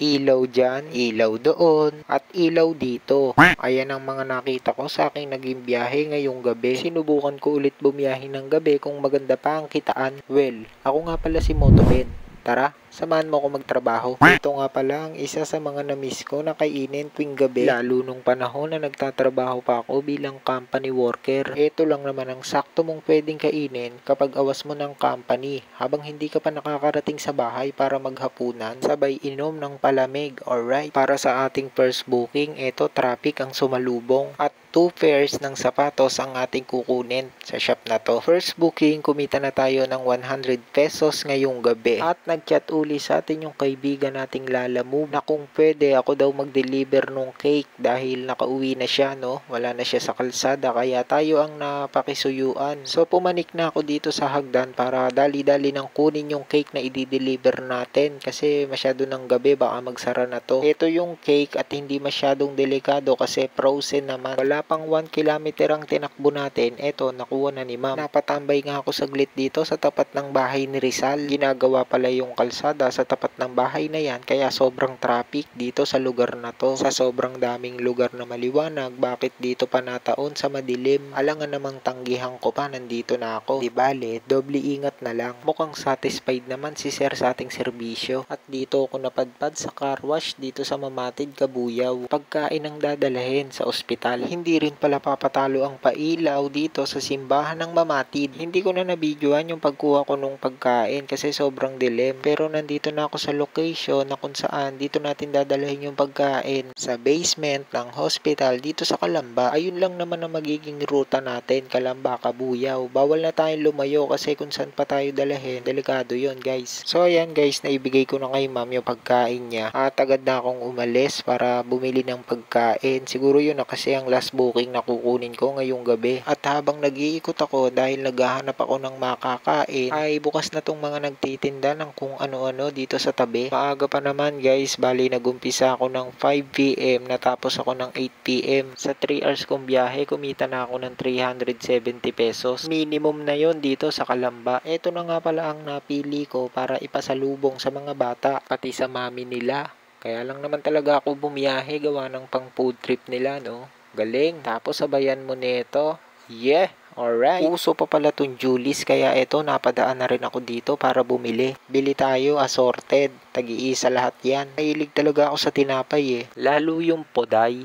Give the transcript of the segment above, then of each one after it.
Ilaw dyan, ilaw doon, at ilaw dito. Ayan ang mga nakita ko sa aking naging biyahe ngayong gabi. Sinubukan ko ulit bumiyahe ng gabi kung maganda pa ang kitaan. Well, ako nga pala si Motoben. Tara, samahan mo ako magtrabaho. Ito nga pala ang isa sa mga na-miss ko na kainin tuwing gabi. Lalo nung panahon na nagtatrabaho pa ako bilang company worker. Ito lang naman ang sakto mong pwedeng kainin kapag awas mo ng company. Habang hindi ka pa nakakarating sa bahay para maghapunan, sabay inom ng palamig. Alright, para sa ating first booking, ito traffic ang sumalubong. At 2 pairs ng sapatos ang ating kukunin sa shop na to. First booking, kumita na tayo ng 100 pesos ngayong gabi. At nag-chat uli sa atin yung kaibigan nating Lala Move na kung pwede ako daw mag-deliver nung cake dahil nakauwi na siya, no? Wala na siya sa kalsada kaya tayo ang napakisuyuan. So pumanik na ako dito sa hagdan para dali-dali nang kunin yung cake na i-deliver natin kasi masyado ng gabi baka magsara na to. Ito yung cake at hindi masyadong delikado kasi frozen naman. Wala pang 1 kilometer ang tinakbo natin. Eto, nakuha na ni ma'am. Napatambay nga ako saglit dito sa tapat ng bahay ni Rizal. Ginagawa pala yung kalsada sa tapat ng bahay na yan kaya sobrang traffic dito sa lugar na to. Sa sobrang daming lugar na maliwanag, bakit dito pa nataon sa madilim? Alangan namang tanggihan ko pa, nandito na ako. Di bale, doble ingat na lang. Mukhang satisfied naman si sir sa ating serbisyo. At dito ako napadpad sa car wash dito sa Mamatid, Kabuyaw. Pagkain ang dadalahin sa ospital. Hindi rin pala papatalo ang pailaw dito sa simbahan ng Mamatid. Hindi ko na nabidyoan yung pagkuha ko nung pagkain kasi sobrang dilim. Pero nandito na ako sa location na kung saan dito natin dadalhin yung pagkain sa basement ng hospital dito sa Calamba. Ayun lang naman ang magiging ruta natin, Calamba, Kabuyaw. Bawal na tayong lumayo kasi kung saan pa tayo dalahin, delikado yon guys. So ayan guys, naibigay ko na kay ma'am yung pagkain niya at agad na akong umalis para bumili ng pagkain. Siguro yun na kasi ang last booking na kukunin ko ngayong gabi. At habang nag-iikot ako dahil naghahanap ako ng makakain, ay bukas na tong mga nagtitinda ng kung ano-ano dito sa tabi. Maaga pa naman guys, bali nagumpisa ako ng 5 PM natapos ako ng 8 PM. Sa 3 hours kong biyahe, kumita na ako ng 370 pesos. Minimum na yon dito sa Calamba. Ito na nga pala ang napili ko para ipasalubong sa mga bata, pati sa mami nila. Kaya lang naman talaga ako bumiyahe gawa ng pang food trip nila, no? Galing. Tapos sabayan mo nito. Yeah. Alright. Uso pa pala tong Julius kaya eto napadaan na rin ako dito para bumili. Bili tayo assorted. Tag-iisa lahat yan. Mahilig talaga ako sa tinapay eh. Lalo yung poday.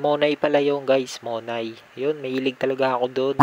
Monay pala yung guys. Monay. Yun, mahilig talaga ako doon.